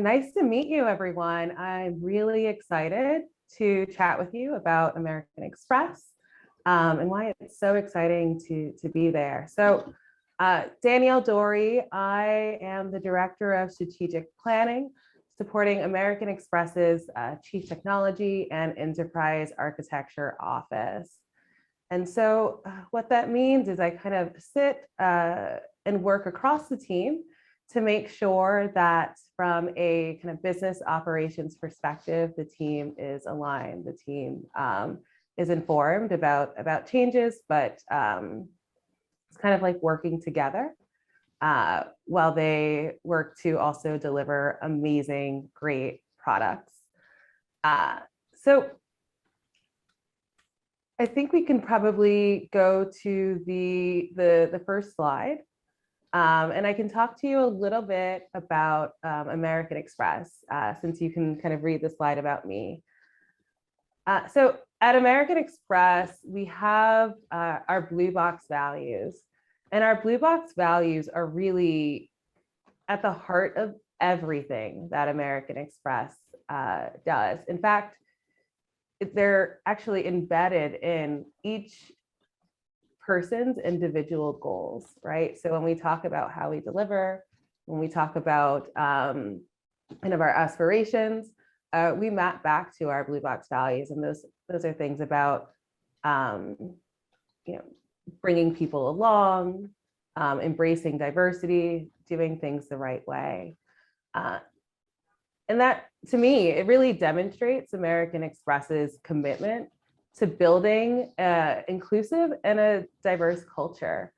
Nice to meet you, everyone. I'm really excited to chat with you about American Express and why it's so exciting to be there. Danielle Dory, I am the Director of Strategic Planning, supporting American Express's Chief Technology and Enterprise Architecture Office. What that means is I kind of sit and work across the team to make sure that from a kind of business operations perspective, the team is aligned, the team is informed about changes, but it's kind of like working together while they work to also deliver amazing, great products. So I think we can probably go to the first slide. And I can talk to you a little bit about American Express, since you can kind of read the slide about me. So at American Express, we have our Blue Box values. And our Blue Box values are really at the heart of everything that American Express does. In fact, they're actually embedded in each person's individual goals, right? So when we talk about how we deliver, when we talk about kind of our aspirations, we map back to our Blue Box values, and those are things about bringing people along, embracing diversity, doing things the right way. And that, to me, it really demonstrates American Express's commitment to building inclusive and a diverse culture.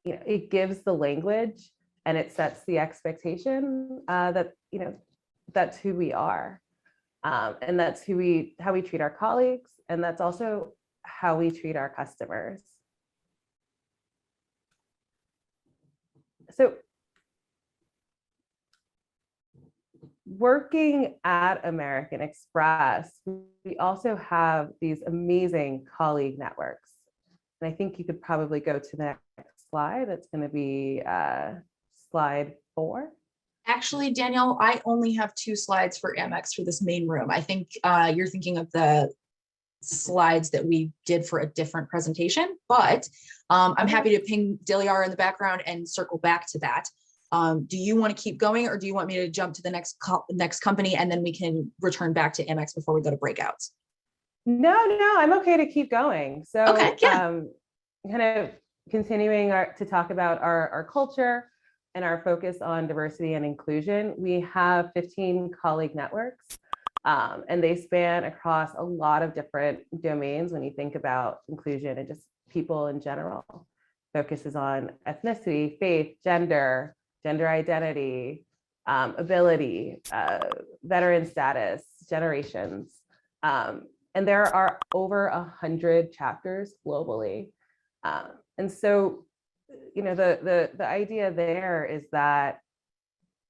It gives the language and it sets the expectation that that's who we are, and that's how we treat our colleagues, and that's also how we treat our customers. So working at American Express, we also have these amazing colleague networks. And I think you could probably go to the next slide. That's going to be slide 4. Actually, Danielle, I only have 2 slides for Amex for this main room. I think you're thinking of the slides that we did for a different presentation, but I'm happy to ping Diliar in the background and circle back to that. Do you want to keep going, or do you want me to jump to the next company and then we can return back to Amex before we go to breakouts? No, I'm okay to keep going. So okay, yeah. Kind of continuing to talk about our culture and our focus on diversity and inclusion. We have 15 colleague networks, and they span across a lot of different domains. When you think about inclusion and just people in general, focuses on ethnicity, faith, gender identity, ability, veteran status, generations. And there are over 100 chapters globally. And so, the idea there is that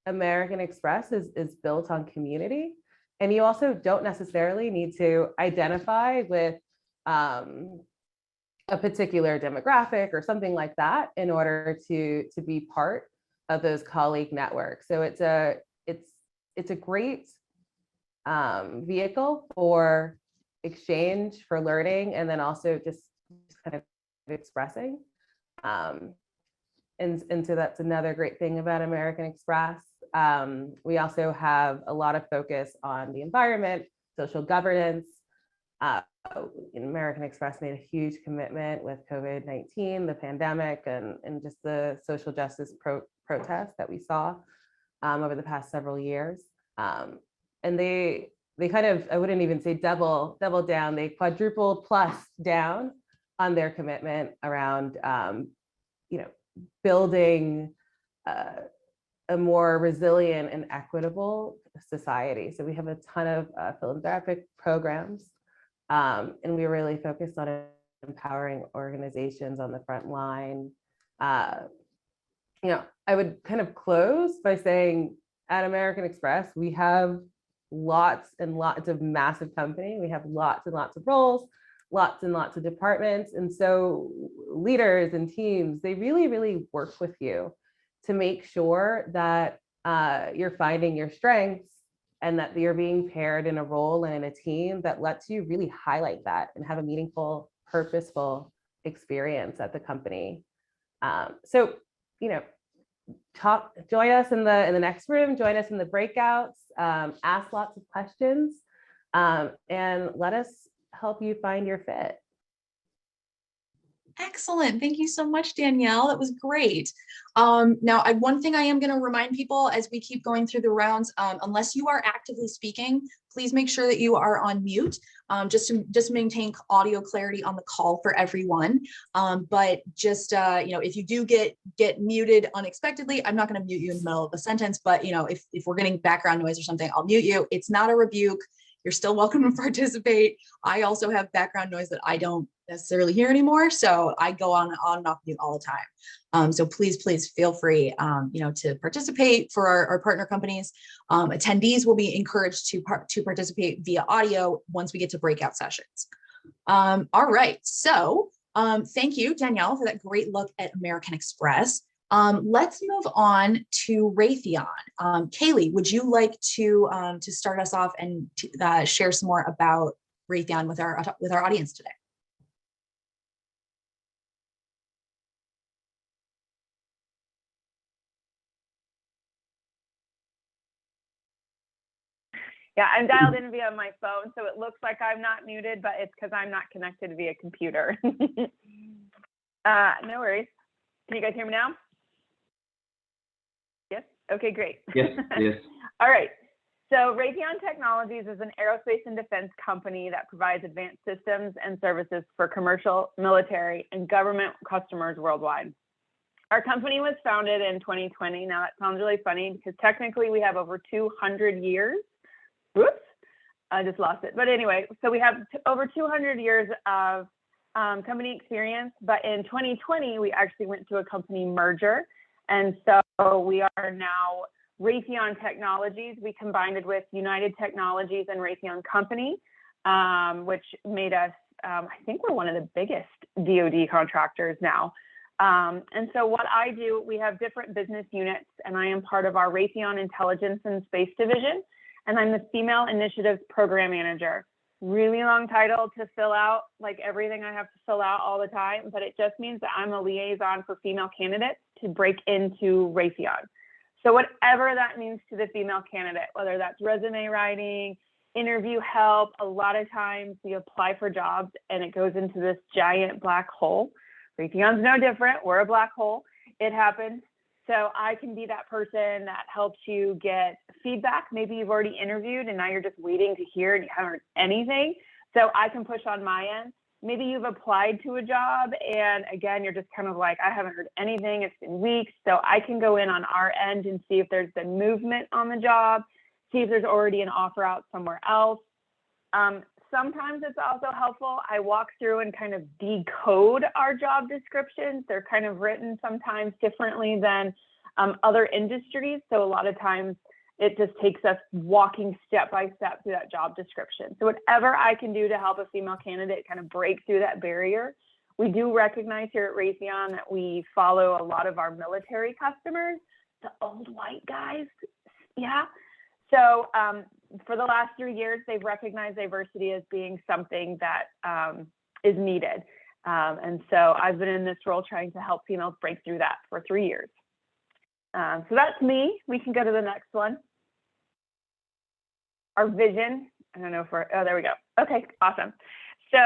American Express is built on community, and you also don't necessarily need to identify with a particular demographic or something like that in order to be part of those colleague networks. So it's a great vehicle for exchange, for learning, and then also just kind of expressing. And so that's another great thing about American Express. We also have a lot of focus on the environment, social governance. American Express made a huge commitment with COVID-19, the pandemic, and just the social justice protests that we saw over the past several years. And they kind of, I wouldn't even say double down, they quadrupled plus down on their commitment around building a more resilient and equitable society. So we have a ton of philanthropic programs, and we really focused on empowering organizations on the front line. I would kind of close by saying at American Express, we have lots and lots of massive company. We have lots and lots of roles, lots and lots of departments. And so leaders and teams, they really, really work with you to make sure that you're finding your strengths and that you're being paired in a role and in a team that lets you really highlight that and have a meaningful, purposeful experience at the company. So, you know, join us in the next room, join us in the breakouts, ask lots of questions, and let us help you find your fit. Excellent. Thank you so much, Danielle. That was great. Now, one thing I am going to remind people as we keep going through the rounds, unless you are actively speaking, please make sure that you are on mute, just to maintain audio clarity on the call for everyone. But just, if you do get muted unexpectedly, I'm not going to mute you in the middle of a sentence, but, if we're getting background noise or something, I'll mute you. It's not a rebuke. You're still welcome to participate. I also have background noise that I don't necessarily hear anymore, so I go on and off mute all the time. So please feel free, to participate for our partner companies. Attendees will be encouraged to participate via audio once we get to breakout sessions. All right, so thank you, Danielle, for that great look at American Express. Let's move on to Raytheon. Kaylee, would you like to start us off and share some more about Raytheon with our audience today? Yeah, I'm dialed in via my phone, so it looks like I'm not muted, but it's because I'm not connected via computer. No worries. Can you guys hear me now? Yes? Okay, great. Yes, yes. All right. So Raytheon Technologies is an aerospace and defense company that provides advanced systems and services for commercial, military, and government customers worldwide. Our company was founded in 2020. Now that sounds really funny because technically we have over 200 years. Whoops, I just lost it. But anyway, so we have over 200 years of company experience. But in 2020, we actually went through a company merger. And so we are now Raytheon Technologies. We combined it with United Technologies and Raytheon Company, which made us, I think we're one of the biggest DoD contractors now. And so what I do, we have different business units, and I am part of our Raytheon Intelligence and Space Division. And I'm the Female Initiatives Program Manager. Really long title to fill out, like everything I have to fill out all the time, but it just means that I'm a liaison for female candidates to break into Raytheon. So whatever that means to the female candidate, whether that's resume writing, interview help, a lot of times we apply for jobs and it goes into this giant black hole. Raytheon's no different. We're a black hole. It happens. So I can be that person that helps you get feedback. Maybe you've already interviewed and now you're just waiting to hear and you haven't heard anything. So I can push on my end. Maybe you've applied to a job and again, you're just kind of like, I haven't heard anything. It's been weeks. So I can go in on our end and see if there's been movement on the job, see if there's already an offer out somewhere else. Sometimes it's also helpful. I walk through and kind of decode our job descriptions. They're kind of written sometimes differently than other industries. So a lot of times it just takes us walking step by step through that job description. So whatever I can do to help a female candidate kind of break through that barrier. We do recognize here at Raytheon that we follow a lot of our military customers, the old white guys. Yeah. So for the last 3 years, they've recognized diversity as being something that is needed. And so I've been in this role trying to help females break through that for 3 years. So that's me. We can go to the next one. Our vision. I don't know if oh, there we go. Okay, awesome. So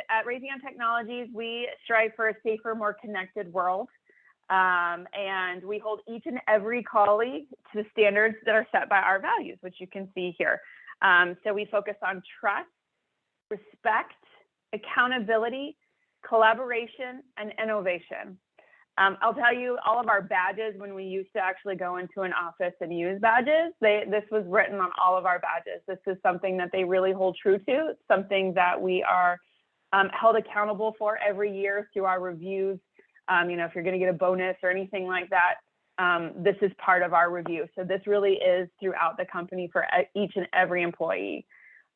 at Raytheon Technologies, we strive for a safer, more connected world. And we hold each and every colleague to the standards that are set by our values, which you can see here. So we focus on trust, respect, accountability, collaboration, and innovation. I'll tell you, all of our badges, when we used to actually go into an office and use badges, this was written on all of our badges. This is something that they really hold true to. It's something that we are held accountable for every year through our reviews. If you're going to get a bonus or anything like that, this is part of our review. So this really is throughout the company for each and every employee.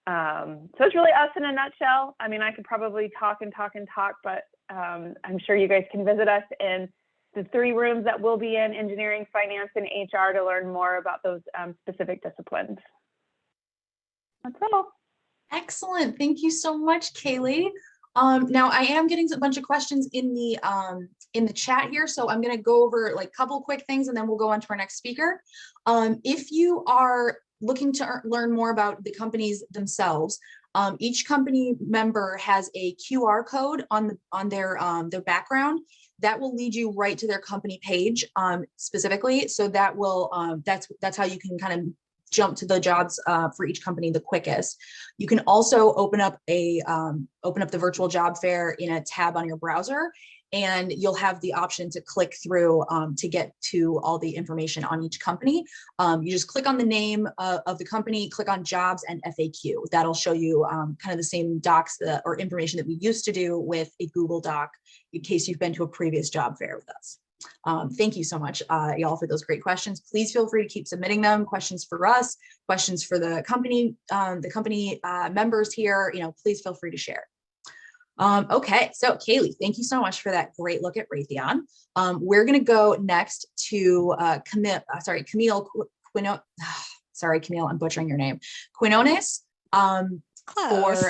So it's really us in a nutshell. I mean, I could probably talk and talk and talk, but I'm sure you guys can visit us in the 3 rooms that will be in: engineering, finance, and HR, to learn more about those specific disciplines. That's all. Excellent. Thank you so much, Kaylee. Now I am getting a bunch of questions in the chat here, so I'm going to go over like a couple quick things and then we'll go on to our next speaker. If you are looking to learn more about the companies themselves, each company member has a QR code on their background that will lead you right to their company page specifically. So that will that's how you can kind of jump to the jobs for each company the quickest. You can also open up the virtual job fair in a tab on your browser, and you'll have the option to click through to get to all the information on each company. You just click on the name of the company, click on jobs and FAQ. That'll show you kind of the same docs or information that we used to do with a Google Doc in case you've been to a previous job fair with us. Thank you so much, y'all, for those great questions. Please feel free to keep submitting them. Questions for us, questions for the company members here. Please feel free to share. Okay, so Kaylee, thank you so much for that great look at Raytheon. We're going to go next to Camille Quino. Sorry, Camille, I'm butchering your name. Quinones. Close.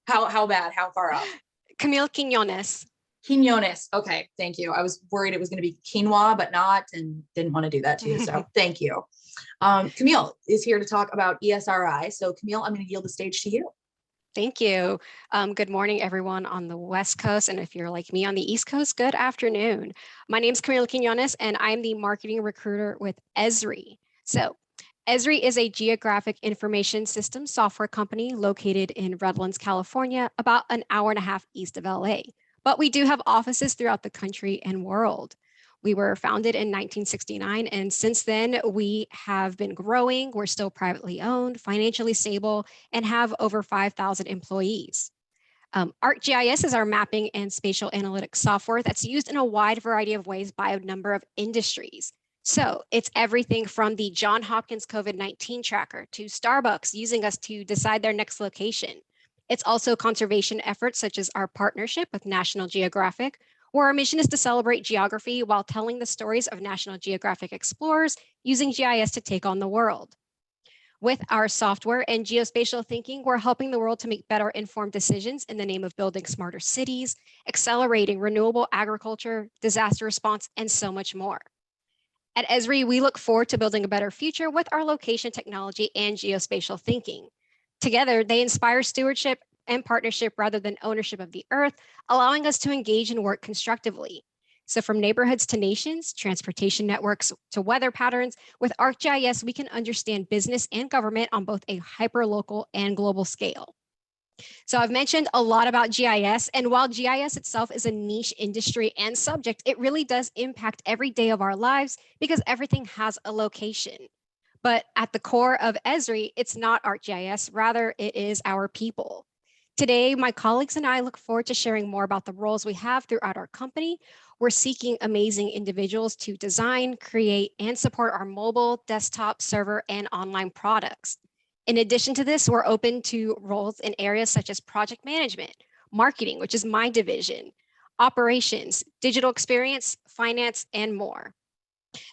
How bad? How far off? Camille Quinones. Quinones. Okay, thank you. I was worried it was going to be quinoa, but not, and didn't want to do that to you. So thank you. Camille is here to talk about ESRI. So Camille, I'm going to yield the stage to you. Thank you. Good morning, everyone on the West Coast. And if you're like me on the East Coast, good afternoon. My name is Camille Quinones, and I'm the marketing recruiter with Esri. So Esri is a geographic information system software company located in Redlands, California, about an hour and a half east of LA. But we do have offices throughout the country and world. We were founded in 1969, and since then we have been growing. We're still privately owned, financially stable, and have over 5,000 employees. ArcGIS is our mapping and spatial analytics software that's used in a wide variety of ways by a number of industries. So it's everything from the Johns Hopkins COVID-19 tracker to Starbucks using us to decide their next location. It's also conservation efforts such as our partnership with National Geographic, where our mission is to celebrate geography while telling the stories of National Geographic explorers using GIS to take on the world. With our software and geospatial thinking, we're helping the world to make better informed decisions in the name of building smarter cities, accelerating renewable agriculture, disaster response, and so much more. At Esri, we look forward to building a better future with our location technology and geospatial thinking. Together, they inspire stewardship and partnership rather than ownership of the earth, allowing us to engage and work constructively. So from neighborhoods to nations, transportation networks to weather patterns, with ArcGIS, we can understand business and government on both a hyperlocal and global scale. So I've mentioned a lot about GIS, and while GIS itself is a niche industry and subject, it really does impact every day of our lives because everything has a location. But at the core of Esri, it's not ArcGIS, rather it is our people. Today, my colleagues and I look forward to sharing more about the roles we have throughout our company. We're seeking amazing individuals to design, create, and support our mobile, desktop, server, and online products. In addition to this, we're open to roles in areas such as project management, marketing, which is my division, operations, digital experience, finance, and more.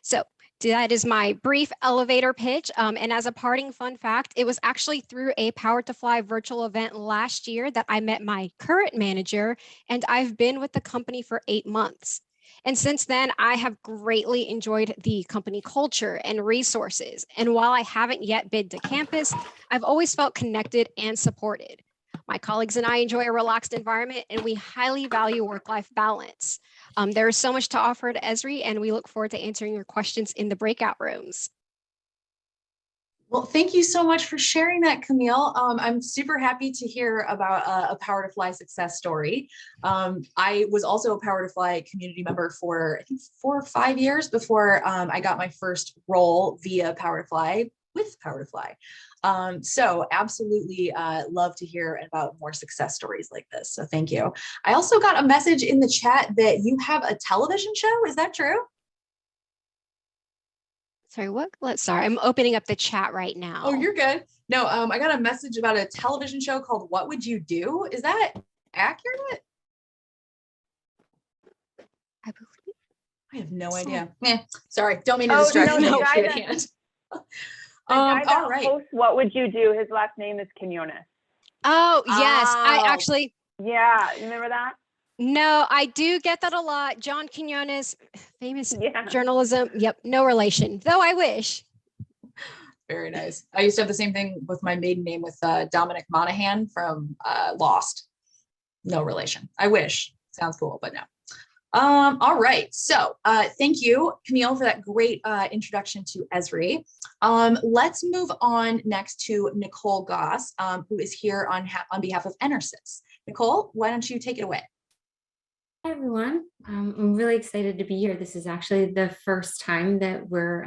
So that is my brief elevator pitch. And as a parting fun fact, it was actually through a Power to Fly virtual event last year that I met my current manager, and I've been with the company for 8 months. And since then, I have greatly enjoyed the company culture and resources. And while I haven't yet been to campus, I've always felt connected and supported. My colleagues and I enjoy a relaxed environment, and we highly value work-life balance. There is so much to offer at Esri, and we look forward to answering your questions in the breakout rooms. Well, thank you so much for sharing that, Camille. I'm super happy to hear about a Power to Fly success story. I was also a Power to Fly community member for, I think, 4 or 5 years before I got my first role via Power to Fly with Power to Fly. So absolutely love to hear about more success stories like this. So thank you. I also got a message in the chat that you have a television show. Is that true? Sorry, what? Sorry, I'm opening up the chat right now. Oh, you're good. No, I got a message about a television show called What Would You Do? Is that accurate? I have no idea. Sorry, don't mean to Oh, distract no, you. the guy Shoot that- at hand. The guy that All right. hosts What Would You Do? His last name is Quinones. Oh, yes. I Oh. actually, Yeah, you remember that? no, I do get that a lot. John Quinones, famous Yeah. journalism. Yep. No relation, though I wish. Very nice. I used to have the same thing with my maiden name with Dominic Monaghan from Lost. No relation. I wish. Sounds cool, but no. All right. So thank you, Camille, for that great introduction to Esri. Let's move on next to Nicole Goss, who is here on behalf of EnerSys. Nicole, why don't you take it away? Hi, everyone. I'm really excited to be here. This is actually the first time that we're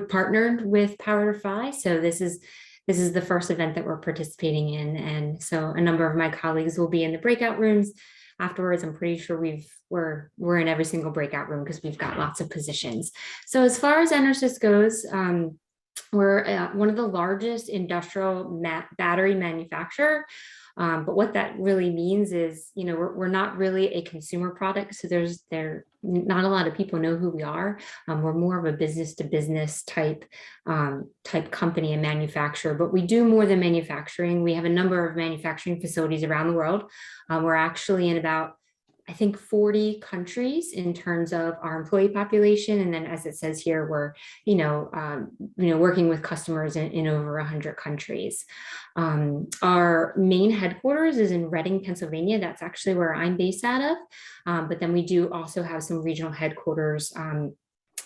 partnered with Power2Fi. So this is the first event that we're participating in. And so a number of my colleagues will be in the breakout rooms afterwards. I'm pretty sure we're in every single breakout room because we've got lots of positions. So as far as EnerSys goes, we're one of the largest industrial battery manufacturer. But what that really means is, we're not really a consumer product. So not a lot of people know who we are. We're more of a business to business type company and manufacturer, but we do more than manufacturing. We have a number of manufacturing facilities around the world. We're actually in about, I think, 40 countries in terms of our employee population. And then as it says here, we're, working with customers in over 100 countries. Our main headquarters is in Reading, Pennsylvania. That's actually where I'm based out of. But then we do also have some regional headquarters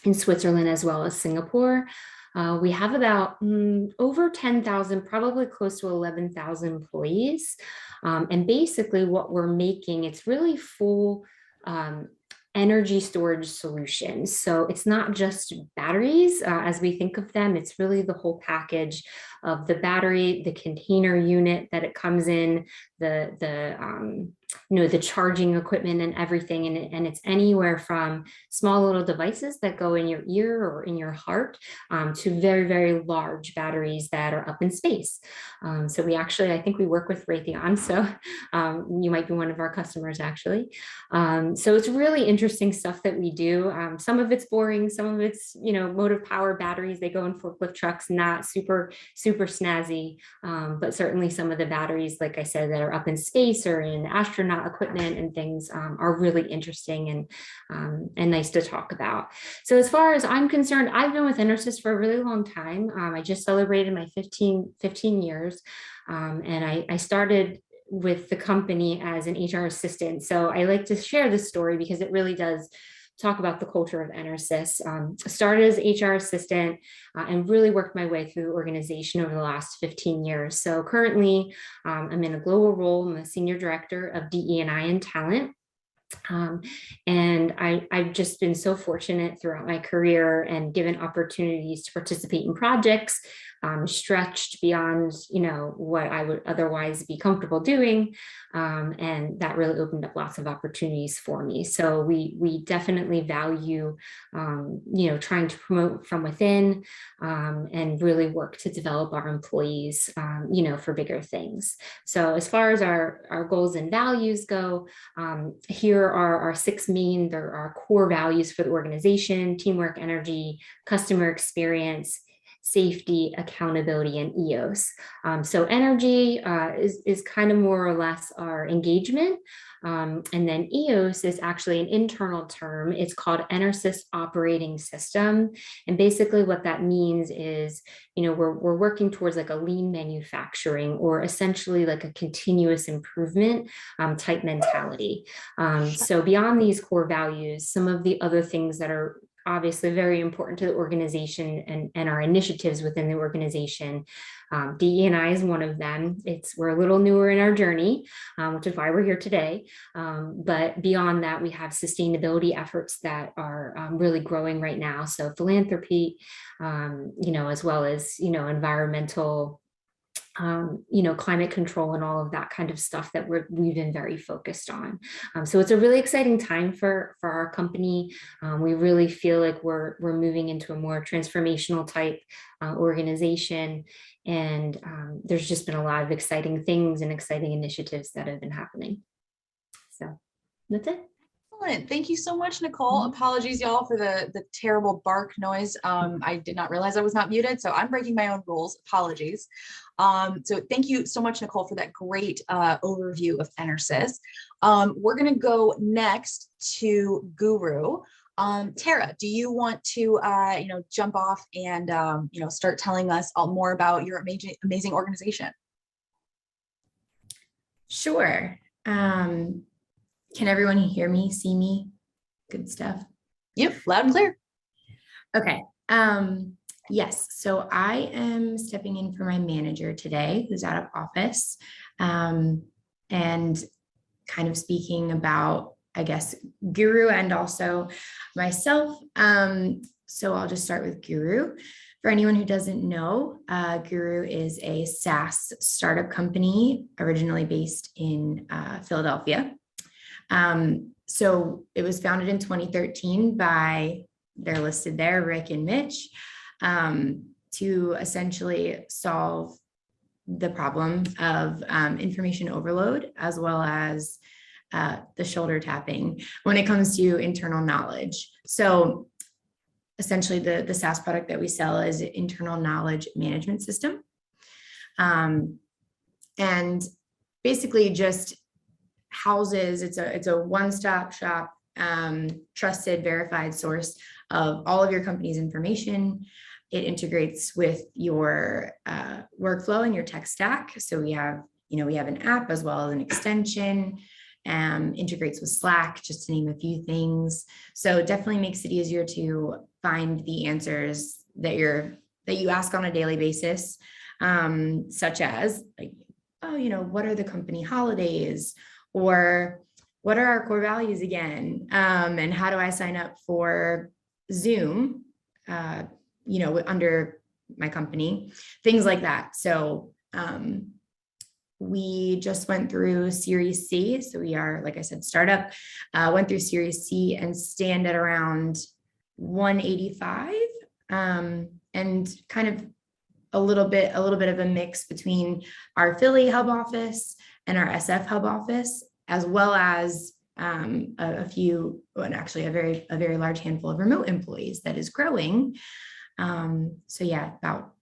in Switzerland as well as Singapore. We have about over 10,000, probably close to 11,000 employees. And basically what we're making, it's really full energy storage solutions. So it's not just batteries as we think of them, it's really the whole package of the battery, the container unit that it comes in, the charging equipment and everything. And it's anywhere from small little devices that go in your ear or in your heart to very, very large batteries that are up in space. So I think we work with Raytheon. So you might be one of our customers actually. So it's really interesting stuff that we do. Some of it's boring, some of it's, motive power batteries. They go in forklift trucks, not super snazzy, but certainly some of the batteries, like I said, that are up in space or in astronaut equipment and things are really interesting and nice to talk about. So as far as I'm concerned, I've been with EnerSys for a really long time. I just celebrated my 15 years and I started with the company as an HR assistant. So I like to share this story because it really does talk about the culture of EnerSys. Started as HR assistant and really worked my way through the organization over the last 15 years. So currently I'm in a global role. I'm a senior director of DE&I and talent. And I've just been so fortunate throughout my career and given opportunities to participate in projects, stretched beyond, what I would otherwise be comfortable doing. And that really opened up lots of opportunities for me. So we definitely value, trying to promote from within and really work to develop our employees, for bigger things. So as far as our goals and values go, here are our 6 main, there are core values for the organization: teamwork, energy, customer experience, safety, accountability, and EOS. So energy is kind of more or less our engagement. And then EOS is actually an internal term. It's called EnerSys Operating System. And basically what that means is, we're working towards like a lean manufacturing or essentially like a continuous improvement type mentality. So beyond these core values, some of the other things that are obviously very important to the organization and our initiatives within the organization. DE&I is one of them. We're a little newer in our journey, which is why we're here today. But beyond that, we have sustainability efforts that are really growing right now. So philanthropy, as well as, environmental, climate control and all of that kind of stuff that we've been very focused on. So it's a really exciting time for our company. We really feel like we're moving into a more transformational type organization. And there's just been a lot of exciting things and exciting initiatives that have been happening. So that's it. Excellent. Thank you so much, Nicole. Apologies, y'all, for the terrible bark noise. I did not realize I was not muted, so I'm breaking my own rules. Apologies. So thank you so much, Nicole, for that great overview of EnerSys. We're going to go next to Guru. Tara, do you want to, jump off and, start telling us all more about your amazing organization? Sure. Can everyone hear me, see me? Good stuff. Yep, loud and clear. Okay. Yes, so I am stepping in for my manager today, who's out of office, and kind of speaking about, I guess, Guru and also myself. So I'll just start with Guru. For anyone who doesn't know, Guru is a SaaS startup company originally based in Philadelphia. So it was founded in 2013 by, they're listed there, Rick and Mitch, to essentially solve the problem of information overload, as well as the shoulder tapping when it comes to internal knowledge. So essentially the SaaS product that we sell is an internal knowledge management system. And basically just houses, it's a one-stop shop, trusted, verified source of all of your company's information. It integrates with your workflow and your tech stack. So we have an app as well as an extension, integrates with Slack, just to name a few things. So it definitely makes it easier to find the answers that you ask on a daily basis, such as like, what are the company holidays? Or what are our core values again? And how do I sign up for Zoom, under my company, things like that. So we just went through Series C. So we are, like I said, startup, went through Series C and stand at around 185, and kind of a little bit of a mix between our Philly hub office and our SF hub office, as well as a few, and actually a very large handful of remote employees that is growing. So yeah, about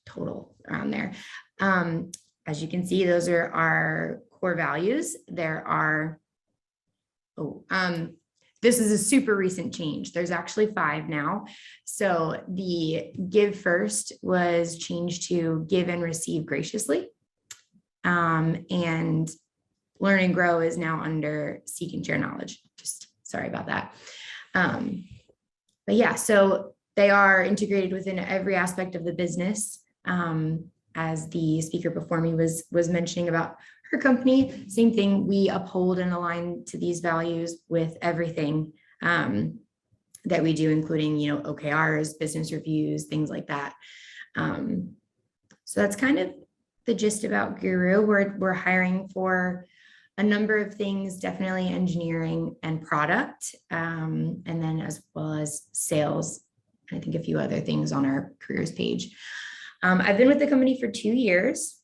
total around there. As you can see, those are our core values. This is a super recent change. There's actually 5 now. So the give first was changed to give and receive graciously. And learn and grow is now under seek and share knowledge. Just sorry about that. But yeah, so they are integrated within every aspect of the business. As the speaker before me was mentioning about her company, same thing, we uphold and align to these values with everything that we do, including, OKRs, business reviews, things like that. So that's kind of the gist about Guru. We're hiring for a number of things, definitely engineering and product, and then as well as sales, and I think a few other things on our careers page. I've been with the company for 2 years,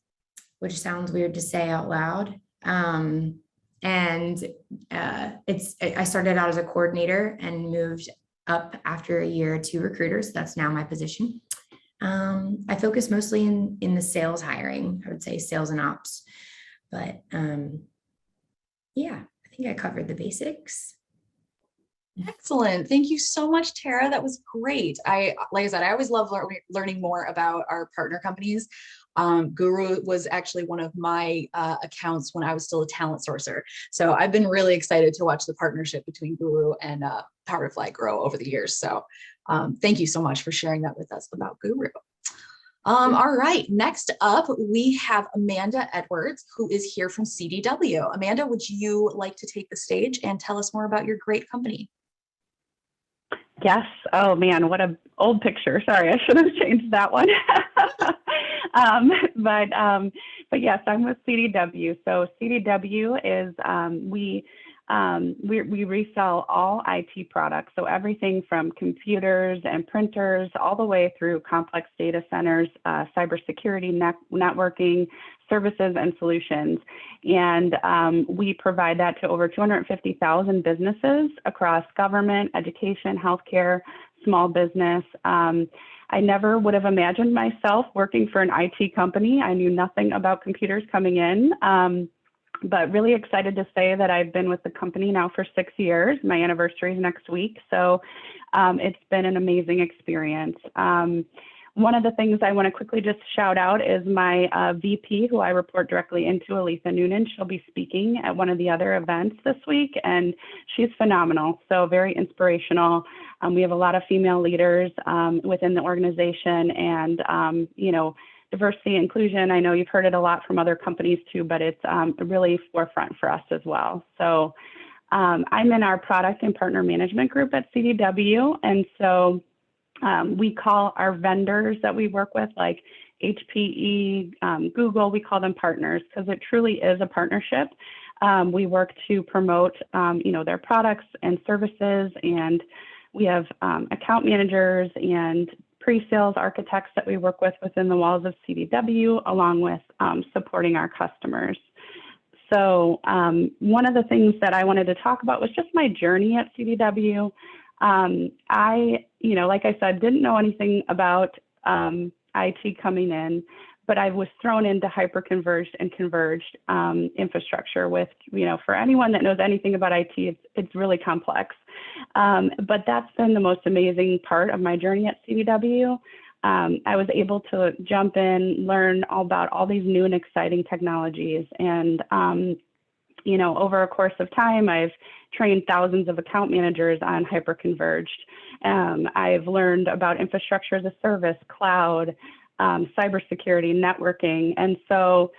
which sounds weird to say out loud. I started out as a coordinator and moved up after a year to recruiter. So that's now my position. I focus mostly in the sales hiring, I would say sales and ops, but yeah, I think I covered the basics. Excellent. Thank you so much, Tara. That was great. Like I said, I always love learning more about our partner companies. Guru was actually one of my accounts when I was still a talent sourcer. So I've been really excited to watch the partnership between Guru and Powerfly grow over the years. So thank you so much for sharing that with us about Guru. All right, next up, we have Amanda Edwards, who is here from CDW. Amanda, would you like to take the stage and tell us more about your great company? Yes. Oh man, what an old picture. Sorry, I should have changed that one. But yes, I'm with CDW. So CDW is, we we resell all IT products. So everything from computers and printers all the way through complex data centers, cybersecurity, networking, services and solutions. And we provide that to over 250,000 businesses across government, education, healthcare, small business. I never would have imagined myself working for an IT company. I knew nothing about computers coming in, but really excited to say that I've been with the company now for 6 years. My anniversary is next week. So it's been an amazing experience. One of the things I want to quickly just shout out is my VP, who I report directly into, Aletha Noonan. She'll be speaking at one of the other events this week, and she's phenomenal. So very inspirational. We have a lot of female leaders within the organization, and you know, diversity, inclusion. I know you've heard it a lot from other companies too, but it's really forefront for us as well. So I'm in our product and partner management group at CDW, and so we call our vendors that we work with, like HPE, Google, we call them partners because it truly is a partnership. We work to promote, you know, their products and services, and we have account managers and pre-sales architects that we work with within the walls of CDW, along with supporting our customers. So one of the things that I wanted to talk about was just my journey at CDW. I, you know, like I said, didn't know anything about IT coming in, but I was thrown into hyper-converged and converged infrastructure with, you know, for anyone that knows anything about IT, it's really complex. But that's been the most amazing part of my journey at CDW. I was able to jump in, learn all about all these new and exciting technologies. And, you know, over a course of time, I've trained thousands of account managers on hyperconverged. I've learned about infrastructure as a service, cloud, cybersecurity, networking. And so,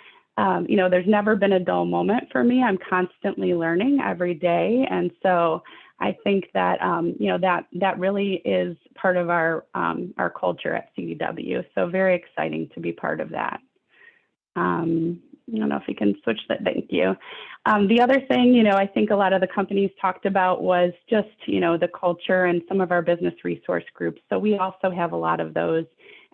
you know, there's never been a dull moment for me. I'm constantly learning every day. And so I think that, you know, that really is part of our culture at CDW. So very exciting to be part of that. I don't know if you can switch that. Thank you. The other thing, you know, I think a lot of the companies talked about was just, you know, the culture and some of our business resource groups. So we also have a lot of those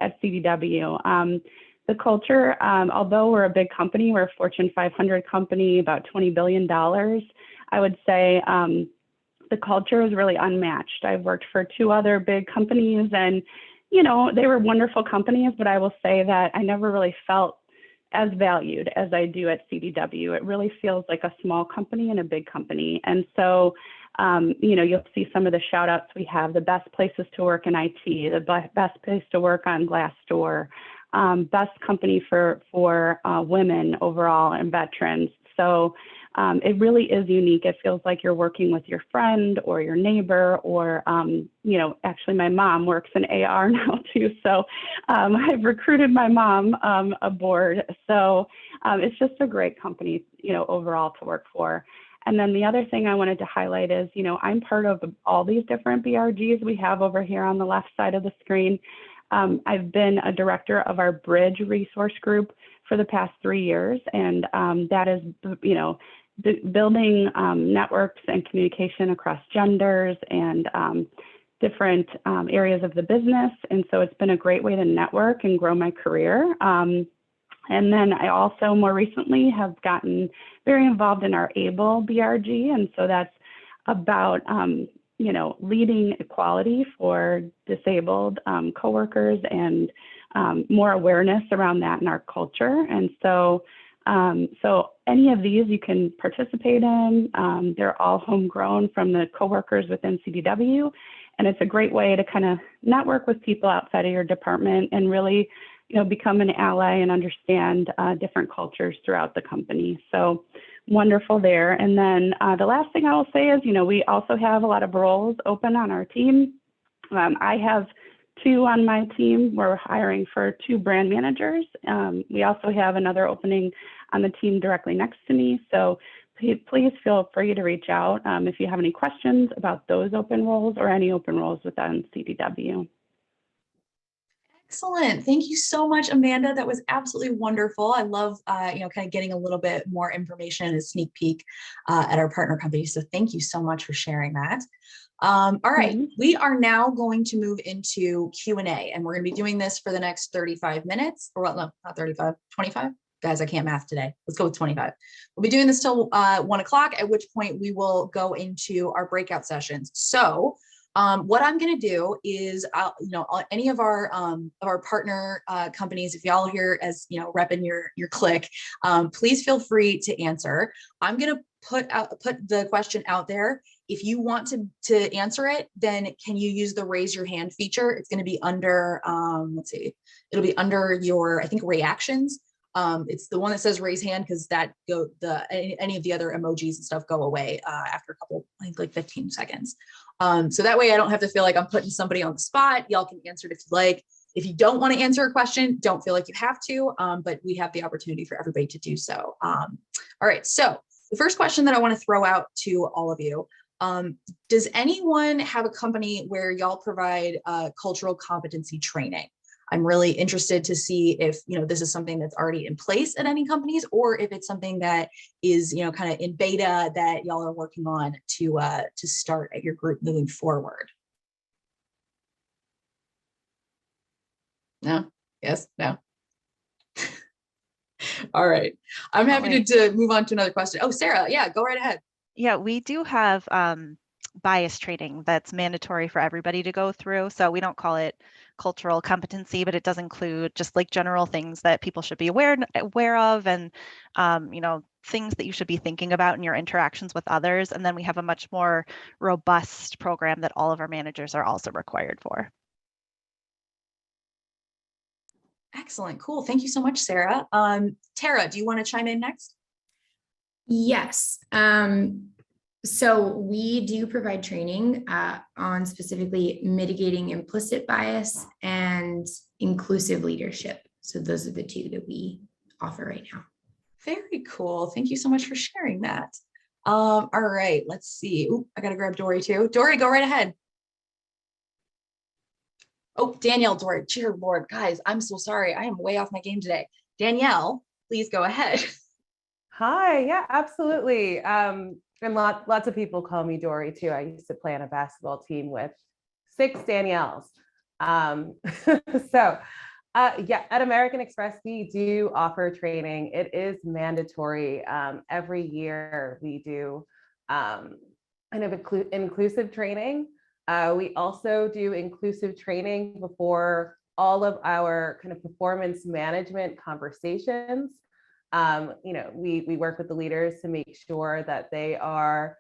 at CDW. The culture, although we're a big company, we're a Fortune 500 company, about $20 billion, I would say the culture is really unmatched. I've worked for 2 other big companies, and, you know, they were wonderful companies, but I will say that I never really felt as valued as I do at CDW. It really feels like a small company and a big company. And so, you know, you'll see some of the shout outs we have: the best places to work in IT, the best place to work on Glassdoor, best company for women overall and veterans. So it really is unique. It feels like you're working with your friend or your neighbor, or, you know, actually my mom works in AR now too. So I've recruited my mom aboard. So it's just a great company, you know, overall to work for. And then the other thing I wanted to highlight is, you know, I'm part of all these different BRGs we have over here on the left side of the screen. I've been a director of our Bridge resource group for the past 3 years. And that is, you know, building networks and communication across genders and different areas of the business. And so it's been a great way to network and grow my career. And then I also more recently have gotten very involved in our ABLE BRG. And so that's about, you know, leading equality for disabled coworkers and more awareness around that in our culture. And so, so any of these you can participate in. They're all homegrown from the coworkers within CDW. And it's a great way to kind of network with people outside of your department and really, you know, become an ally and understand different cultures throughout the company. So wonderful there. And then the last thing I will say is, you know, we also have a lot of roles open on our team. I have 2 on my team. We're hiring for 2 brand managers. We also have another opening on the team directly next to me. So please feel free to reach out if you have any questions about those open roles or any open roles within CDW. Excellent. Thank you so much, Amanda. That was absolutely wonderful. I love, kind of getting a little bit more information and a sneak peek at our partner company. So thank you so much for sharing that. All right, we are now going to move into Q&A, and we're going to be doing this for the next 35 minutes, or well, no, not 35, 25. Guys, I can't math today. Let's go with 25. We'll be doing this till 1 o'clock, at which point we will go into our breakout sessions. So what I'm going to do is, any of our partner companies, if y'all here as, repping your click, please feel free to answer. I'm going to put the question out there. If you want to answer it, then can you use the raise your hand feature? It's going to be under, let's see, it'll be under your, I think, reactions. It's the one that says raise hand, because any of the other emojis and stuff go away after a couple, I think like 15 seconds. So that way I don't have to feel like I'm putting somebody on the spot. Y'all can answer it if you like. If you don't want to answer a question, don't feel like you have to, but we have the opportunity for everybody to do so. All right, so the first question that I want to throw out to all of you, does anyone have a company where y'all provide cultural competency training? I'm really interested to see if, this is something that's already in place at any companies, or if it's something that is, kind of in beta that y'all are working on to start at your group moving forward. No? Yes? No? All right. I'm happy to move on to another question. Oh, Sarah, yeah, go right ahead. Yeah, we do have bias training that's mandatory for everybody to go through. So we don't call it cultural competency, but it does include just like general things that people should be aware of, and things that you should be thinking about in your interactions with others. And then we have a much more robust program that all of our managers are also required for. Excellent. Cool. Thank you so much, Sarah. Tara, do you want to chime in next? Yes. So we do provide training on specifically mitigating implicit bias and inclusive leadership. So those are the two that we offer right now. Very cool. Thank you so much for sharing that. All right, let's see. Ooh, I got to grab Dory too. Dory, go right ahead. Oh, Danielle, Dory, dear Lord, guys, I'm so sorry. I am way off my game today. Danielle, please go ahead. Hi, yeah, absolutely. And lots of people call me Dory too. I used to play on a basketball team with 6 Danielles. Yeah, at American Express, we do offer training. It is mandatory. Every year we do kind of inclusive training. We also do inclusive training before all of our kind of performance management conversations. We work with the leaders to make sure that they are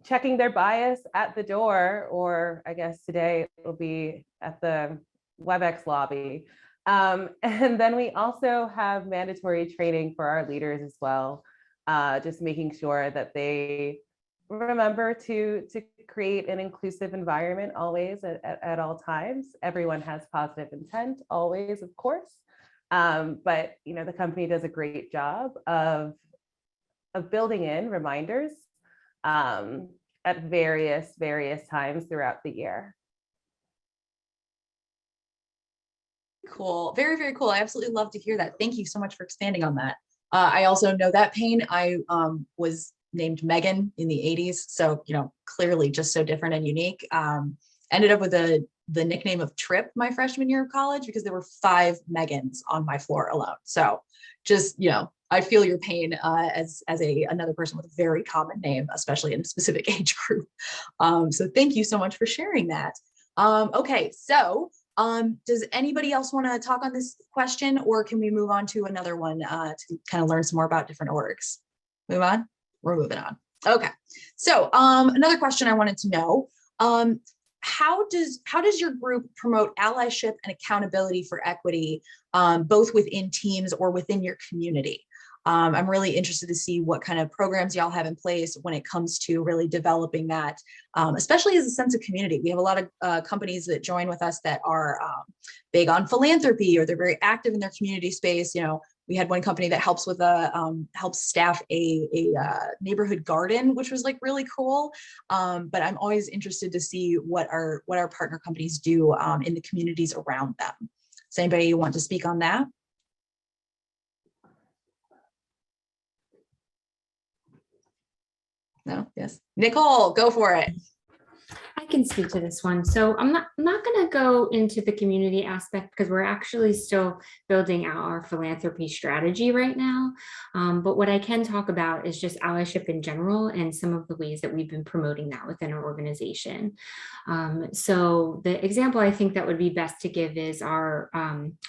checking their bias at the door, or I guess today it will be at the WebEx lobby. And then we also have mandatory training for our leaders as well, just making sure that they remember to create an inclusive environment always at all times. Everyone has positive intent always, of course. But the company does a great job of building in reminders at various times throughout the year. Cool. Very, very cool. I absolutely love to hear that. Thank you so much for expanding on that. I also know that pain. I was named Megan in the 80s. So, clearly just so different and unique. Ended up with the nickname of Trip my freshman year of college because there were 5 Megans on my floor alone. So just, I feel your pain as another person with a very common name, especially in a specific age group. So thank you so much for sharing that. Okay, so does anybody else want to talk on this question, or can we move on to another one to kind of learn some more about different orgs? Move on? We're moving on. Okay, so another question I wanted to know, how does your group promote allyship and accountability for equity, both within teams or within your community? I'm really interested to see what kind of programs y'all have in place when it comes to really developing that, especially as a sense of community. We have a lot of companies that join with us that are big on philanthropy, or they're very active in their community space. We had one company that helps with helps staff a neighborhood garden, which was like really cool. But I'm always interested to see what our partner companies do in the communities around them. Does anybody want to speak on that? No? Yes. Nicole, go for it. I can speak to this one. So I'm not going to go into the community aspect because we're actually still building out our philanthropy strategy right now. But what I can talk about is just allyship in general and some of the ways that we've been promoting that within our organization. So the example I think that would be best to give is our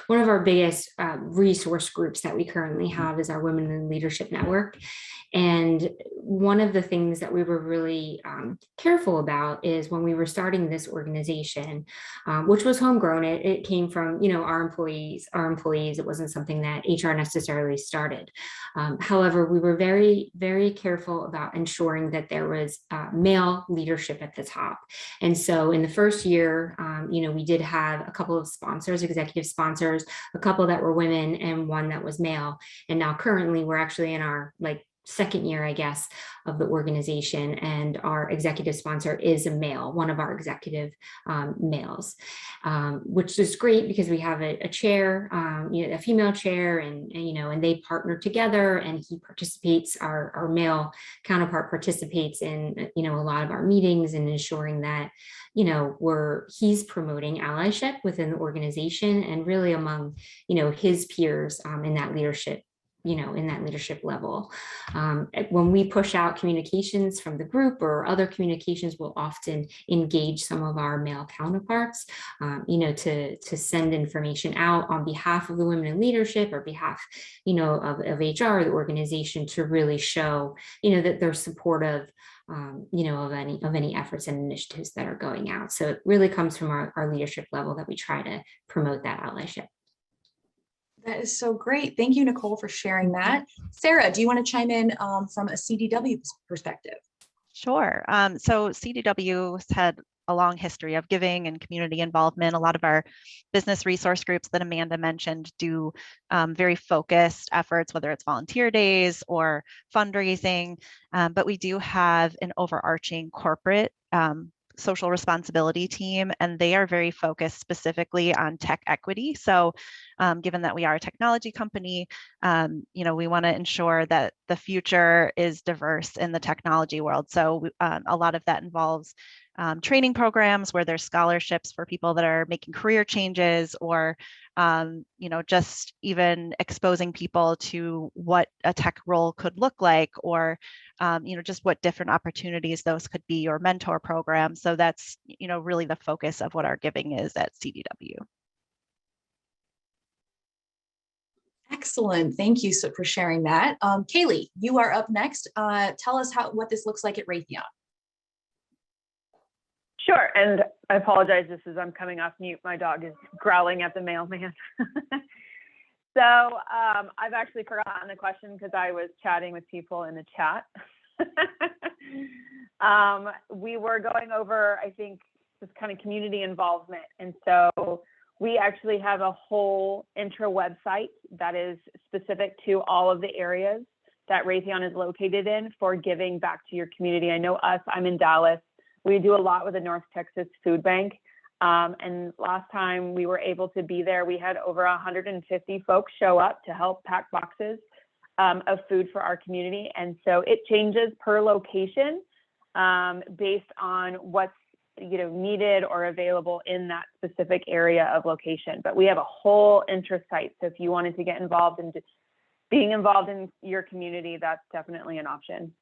one of our biggest resource groups that we currently have is our Women in Leadership Network. And one of the things that we were really careful about is when we were starting this organization, which was homegrown, it came from, our employees. It wasn't something that HR necessarily started. However, we were very, very careful about ensuring that there was male leadership at the top. And so in the first year, we did have a couple of sponsors, executive sponsors, a couple that were women and one that was male. And now currently we're actually in our second year, I guess, of the organization, and our executive sponsor is a male, one of our executive males, which is great because we have a chair, a female chair, and they partner together, and he participates, our male counterpart participates in a lot of our meetings and ensuring that he's promoting allyship within the organization and really among his peers in that leadership level. When we push out communications from the group or other communications, we'll often engage some of our male counterparts, to send information out on behalf of the women in leadership or behalf, of HR, the organization, to really show, that they're supportive, of any efforts and initiatives that are going out. So it really comes from our leadership level that we try to promote that allyship. That is so great. Thank you, Nicole, for sharing that. Sarah, do you want to chime in from a CDW perspective? Sure. So CDW has had a long history of giving and community involvement. A lot of our business resource groups that Amanda mentioned do very focused efforts, whether it's volunteer days or fundraising, but we do have an overarching corporate social responsibility team, and they are very focused specifically on tech equity. So given that we are a technology company, we want to ensure that the future is diverse in the technology world. So a lot of that involves training programs where there's scholarships for people that are making career changes, or just even exposing people to what a tech role could look like, or just what different opportunities those could be, or mentor programs. So that's really the focus of what our giving is at CDW. Excellent. Thank you for sharing that. Kaylee, you are up next. Tell us what this looks like at Raytheon. Sure, and I apologize, I'm coming off mute. My dog is growling at the mailman. So I've actually forgotten the question because I was chatting with people in the chat. We were going over, I think, this kind of community involvement. And so we actually have a whole intra website that is specific to all of the areas that Raytheon is located in for giving back to your community. I know I'm in Dallas. We do a lot with the North Texas Food Bank. And last time we were able to be there, we had over 150 folks show up to help pack boxes of food for our community. And so it changes per location based on what's needed or available in that specific area of location. But we have a whole intra-site. So if you wanted to get involved in being involved in your community, that's definitely an option.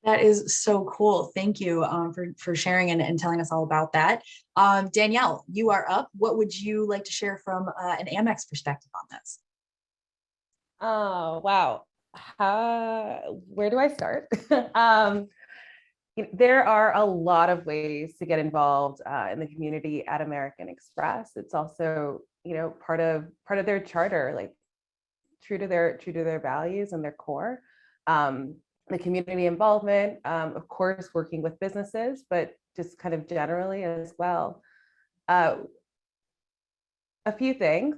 That is so cool. Thank you for sharing and telling us all about that. Danielle, you are up. What would you like to share from an Amex perspective on this? Oh, wow. Where do I start? There are a lot of ways to get involved in the community at American Express. It's also, part of their charter, like true to their values and their core. The community involvement, of course, working with businesses, but just kind of generally as well. A few things.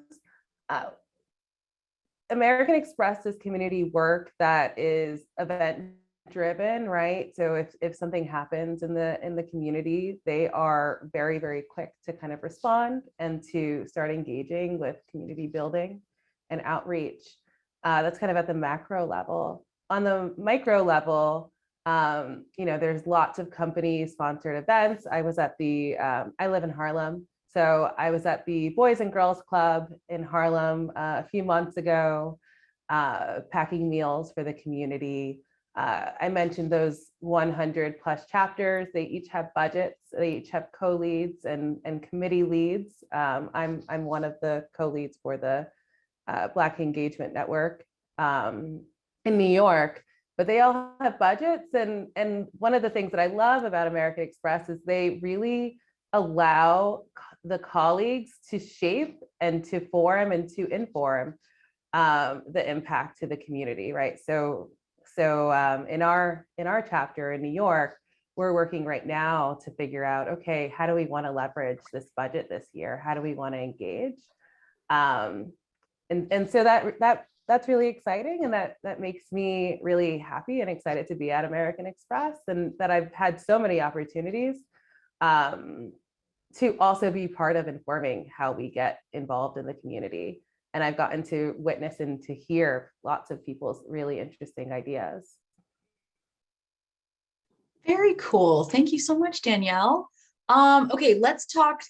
American Express is community work that is event driven, right? So if something happens in the community, they are very, very quick to kind of respond and to start engaging with community building and outreach. That's kind of at the macro level. On the micro level, there's lots of company sponsored events. I was at I live in Harlem. So I was at the Boys and Girls Club in Harlem a few months ago, packing meals for the community. I mentioned those 100 plus chapters. They each have budgets. They each have co-leads and committee leads. I'm one of the co-leads for the Black Engagement Network in New York. But they all have budgets. And one of the things that I love about American Express is they really allow the colleagues to shape and to form and to inform the impact to the community, right? So in our chapter in New York, we're working right now to figure out, okay, how do we want to leverage this budget this year? How do we want to engage? And so that's really exciting, and that makes me really happy and excited to be at American Express, and that I've had so many opportunities to also be part of informing how we get involved in the community. And I've gotten to witness and to hear lots of people's really interesting ideas. Very cool. Thank you so much, Danielle. Okay, let's talk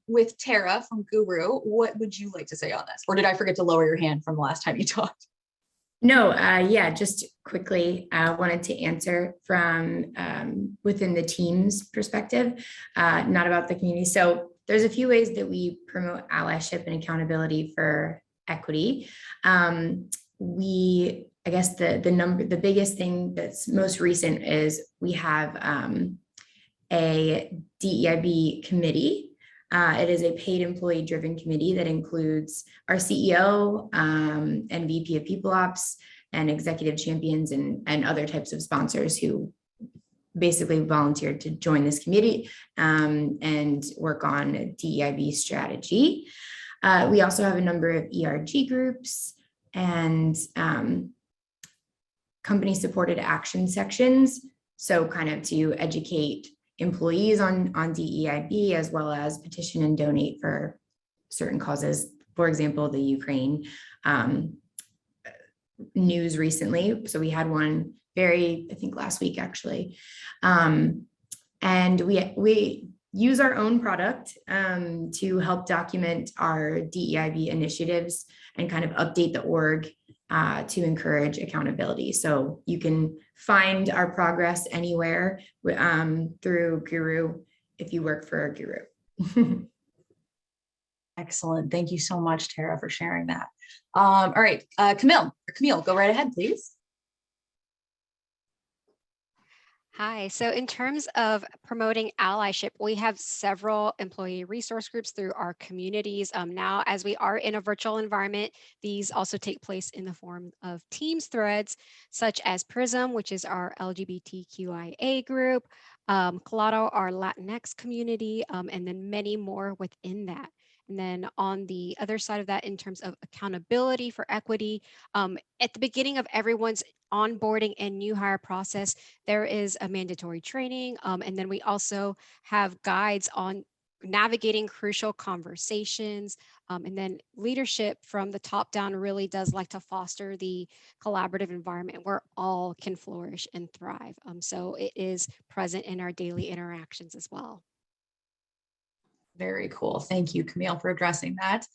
with Tara from Guru. What would you like to say on this? Or did I forget to lower your hand from the last time you talked? No, yeah, just quickly, wanted to answer from within the team's perspective, not about the community. So there's a few ways that we promote allyship and accountability for equity. I guess the biggest thing that's most recent is we have a DEIB committee. It is a paid employee driven committee that includes our CEO and VP of People Ops and executive champions and other types of sponsors who basically volunteered to join this committee and work on DEIB strategy. We also have a number of ERG groups and company supported action sections. So kind of to educate employees on DEIB, as well as petition and donate for certain causes. For example, the Ukraine news recently. So we had one I think last week actually. And we use our own product to help document our DEIB initiatives and kind of update the org to encourage accountability. So you can find our progress anywhere through Guru if you work for a Guru. Excellent. Thank you so much, Tara, for sharing that. All right, Camille, go right ahead, please. Hi, so in terms of promoting allyship, we have several employee resource groups through our communities. Now, as we are in a virtual environment, these also take place in the form of Teams threads, such as PRISM, which is our LGBTQIA group, Collado, our Latinx community, and then many more within that. And then on the other side of that, in terms of accountability for equity, at the beginning of everyone's onboarding and new hire process, there is a mandatory training. And then we also have guides on navigating crucial conversations. And then leadership from the top down really does like to foster the collaborative environment where all can flourish and thrive. So it is present in our daily interactions as well. Very cool. Thank you, Camille, for addressing that.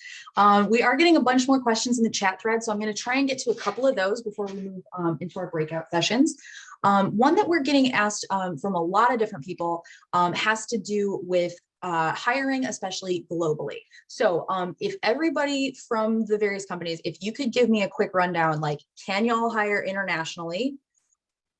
We are getting a bunch more questions in the chat thread, so I'm going to try and get to a couple of those before we move into our breakout sessions. One that we're getting asked from a lot of different people has to do with hiring, especially globally. So if everybody from the various companies, if you could give me a quick rundown, like, can y'all hire internationally?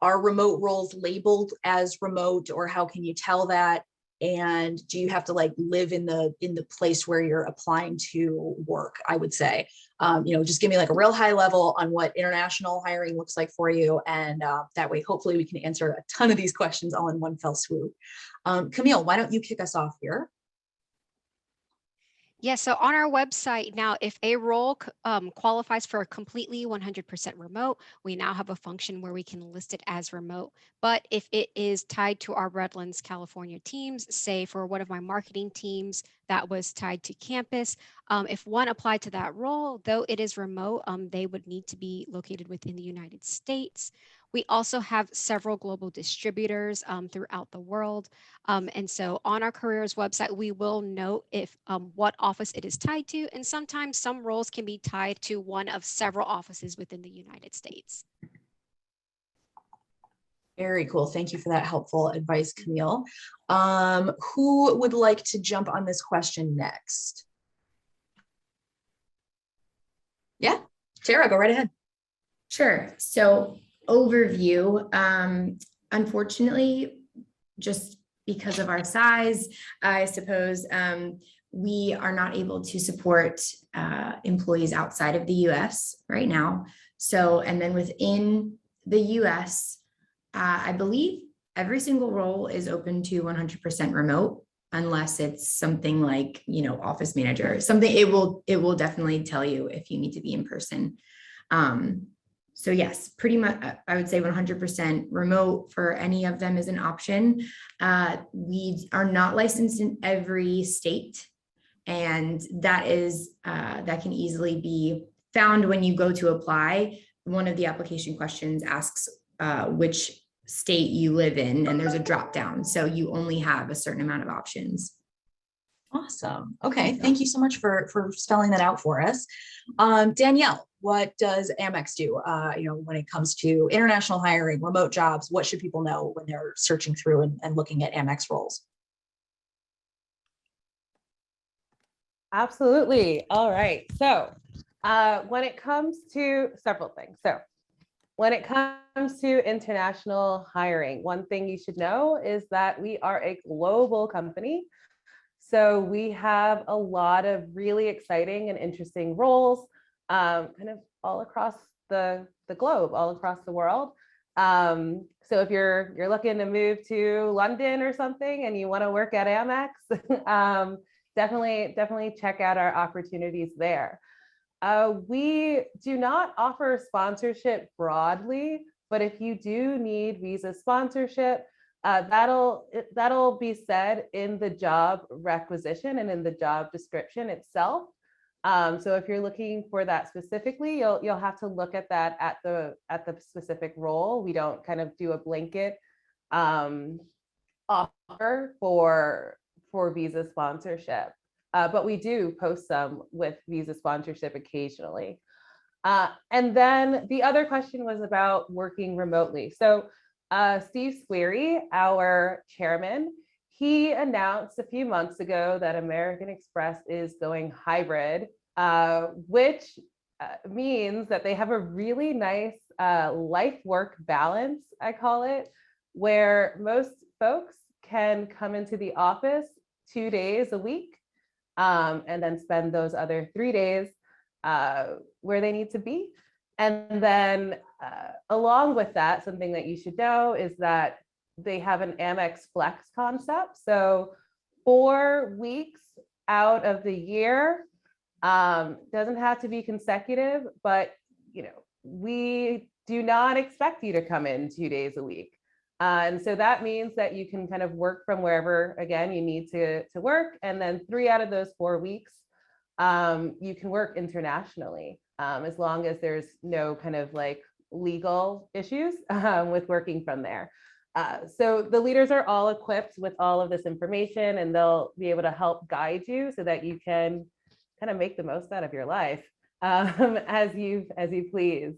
Are remote roles labeled as remote, or how can you tell that? And do you have to like live in the place where you're applying to work? I would say, just give me like a real high level on what international hiring looks like for you. And that way, hopefully we can answer a ton of these questions all in one fell swoop. Camille, why don't you kick us off here? Yeah, so on our website now, if a role qualifies for a completely 100% remote, we now have a function where we can list it as remote. But if it is tied to our Redlands, California teams, say for one of my marketing teams that was tied to campus, if one applied to that role, though it is remote, they would need to be located within the United States. We also have several global distributors throughout the world. And so on our careers website, we will note if what office it is tied to, and sometimes some roles can be tied to one of several offices within the United States. Very cool. Thank you for that helpful advice, Camille. Who would like to jump on this question next? Yeah, Tara, go right ahead. Sure. So overview, unfortunately, just because of our size, I suppose, we are not able to support employees outside of the US right now. So, and then within the US, I believe every single role is open to 100% remote, unless it's something like, you know, office manager, something it will definitely tell you if you need to be in person. So yes, pretty much, I would say 100% remote for any of them is an option. We are not licensed in every state, and that can easily be found when you go to apply. One of the application questions asks which state you live in, and there's a drop down. So you only have a certain amount of options. Awesome. Okay. Thank you so much for spelling that out for us. Danielle, what does Amex do? When it comes to international hiring, remote jobs, what should people know when they're searching through and looking at Amex roles? Absolutely. All right. So when it comes to several things. So when it comes to international hiring, one thing you should know is that we are a global company. So we have a lot of really exciting and interesting roles kind of all across the globe, all across the world. So if you're looking to move to London or something and you want to work at Amex, definitely check out our opportunities there. We do not offer sponsorship broadly, but if you do need visa sponsorship, that'll be said in the job requisition and in the job description itself. So if you're looking for that specifically, you'll have to look at that at the specific role. We don't kind of do a blanket offer for visa sponsorship, but we do post some with visa sponsorship occasionally. And then the other question was about working remotely. So Steve Squeri, our chairman, he announced a few months ago that American Express is going hybrid, which means that they have a really nice life-work balance, I call it, where most folks can come into the office 2 days a week and then spend those other 3 days where they need to be. And then along with that, something that you should know is that they have an Amex Flex concept. So 4 weeks out of the year, doesn't have to be consecutive, but we do not expect you to come in 2 days a week. And so that means that you can kind of work from wherever, again, you need to work. And then 3 out of those 4 weeks, you can work internationally, as long as there's no kind of like legal issues with working from there. So the leaders are all equipped with all of this information, and they'll be able to help guide you so that you can kind of make the most out of your life as you please.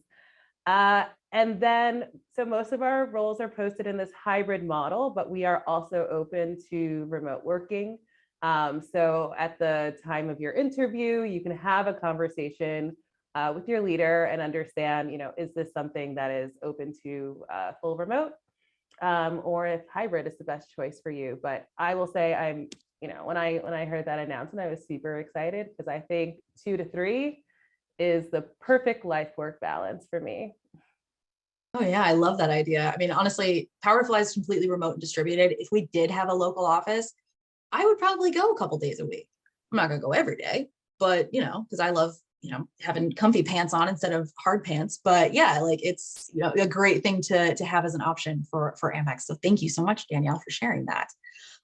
And then, so most of our roles are posted in this hybrid model, but we are also open to remote working. So at the time of your interview, you can have a conversation with your leader and understand, is this something that is open to full remote, or if hybrid is the best choice for you. But I will say when I heard that announcement, I was super excited because I think 2 to 3 is the perfect life-work balance for me. Oh yeah, I love that idea. I mean, honestly, Powerfly is completely remote and distributed. If we did have a local office, I would probably go a couple days a week. I'm not gonna go every day, but you know, because I love, you know, having comfy pants on instead of hard pants. But yeah, like it's, you know, a great thing to have as an option for Amex. So thank you so much, Danielle, for sharing that.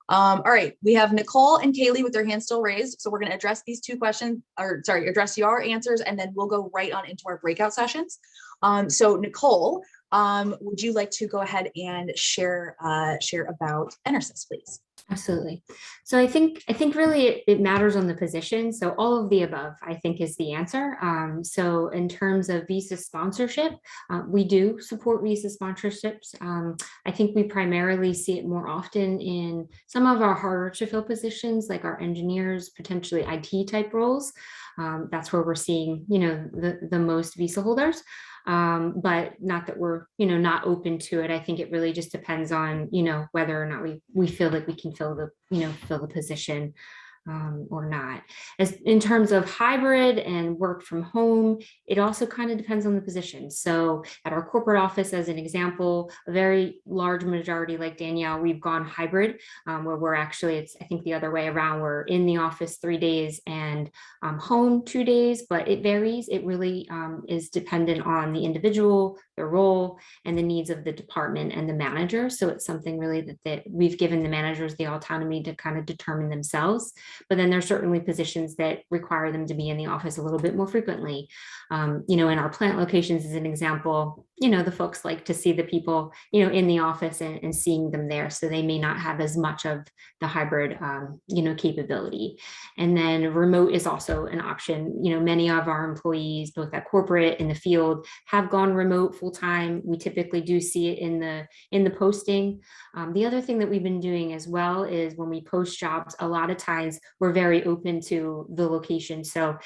All right, we have Nicole and Kaylee with their hands still raised. So we're going to address these two questions, or sorry, address your answers, and then we'll go right on into our breakout sessions. So Nicole, would you like to go ahead and share about EnerSys, please? Absolutely. So I think really it matters on the position. So all of the above, I think, is the answer. So in terms of visa sponsorship, we do support visa sponsorships. I think we primarily see it more often in some of our harder to fill positions, like our engineers, potentially IT type roles. That's where we're seeing, you know, the most visa holders. But not that we're, you know, not open to it. I think it really just depends on, you know, whether or not we feel like we can fill the position or not. As in terms of hybrid and work from home, it also kind of depends on the position. So at our corporate office, as an example, a very large majority, like Danielle, we've gone hybrid, where we're actually, it's I think the other way around. We're in the office 3 days and home 2 days, but it varies. It really is dependent on the individual, their role, and the needs of the department and the manager. So it's something really that we've given the managers the autonomy to kind of determine themselves. But then there's certainly positions that require them to be in the office a little bit more frequently. You know, in our plant locations, as an example, you know, the folks like to see the people, you know, in the office and seeing them there. So they may not have as much of the hybrid, you know, capability. And then remote is also an option. You know, many of our employees, both at corporate and the field, have gone remote full time. We typically do see it in the posting. The other thing that we've been doing as well is when we post jobs, a lot of times we're very open to the location. So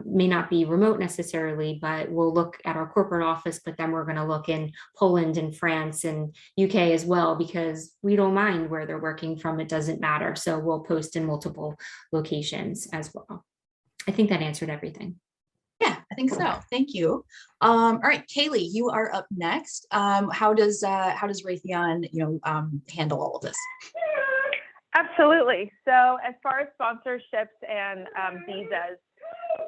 may not be remote necessarily, but we'll look at our corporate office, but then we're going to look in Poland and France and UK as well, because we don't mind where they're working from. It doesn't matter. So we'll post in multiple locations as well. I think that answered everything. Yeah, I think so. Thank you. All right, Kaylee, you are up next. How does Raytheon, you know, handle all of this? Absolutely. So as far as sponsorships and visas,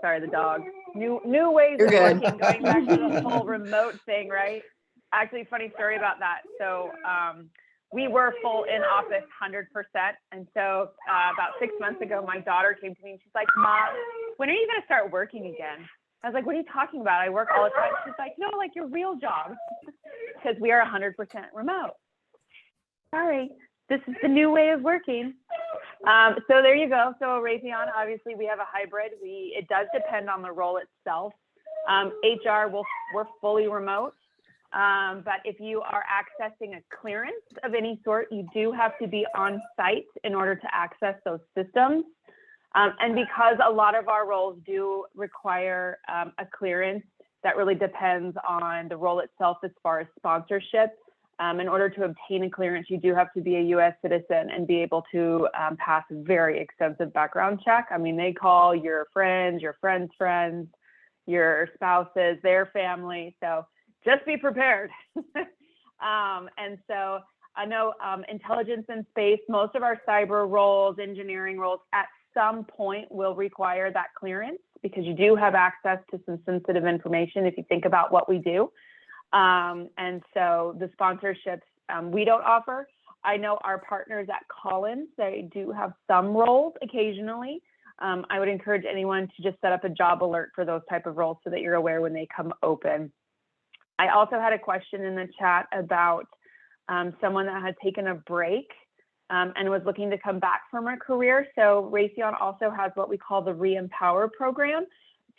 sorry, the dog, new ways You're of good. working, going back to the whole remote thing, right? Actually, funny story about that. So we were full in office 100%. And so about 6 months ago, my daughter came to me and she's like, Mom, when are you going to start working again? I was like, what are you talking about? I work all the time. She's like, no, like your real job, because we are 100% remote. Sorry, this is the new way of working. So there you go. So Raytheon, obviously we have a hybrid. It does depend on the role itself. HR, we're fully remote. But if you are accessing a clearance of any sort, you do have to be on site in order to access those systems. And because a lot of our roles do require a clearance, that really depends on the role itself as far as sponsorship. In order to obtain a clearance, you do have to be a U.S. citizen and be able to pass a very extensive background check. I mean, they call your friends' friends, your spouses, their family. So just be prepared. And so I know intelligence and space, most of our cyber roles, engineering roles at some point will require that clearance, because you do have access to some sensitive information if you think about what we do. And so the sponsorships we don't offer. I know our partners at Collins, they do have some roles occasionally. I would encourage anyone to just set up a job alert for those type of roles so that you're aware when they come open. I also had a question in the chat about someone that had taken a break and was looking to come back from a career. So Raytheon also has what we call the Re-Empower program.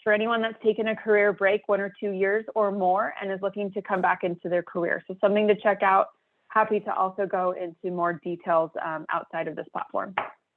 For anyone that's taken a career break 1 or 2 years or more and is looking to come back into their career. So something to check out. Happy to also go into more details outside of this platform.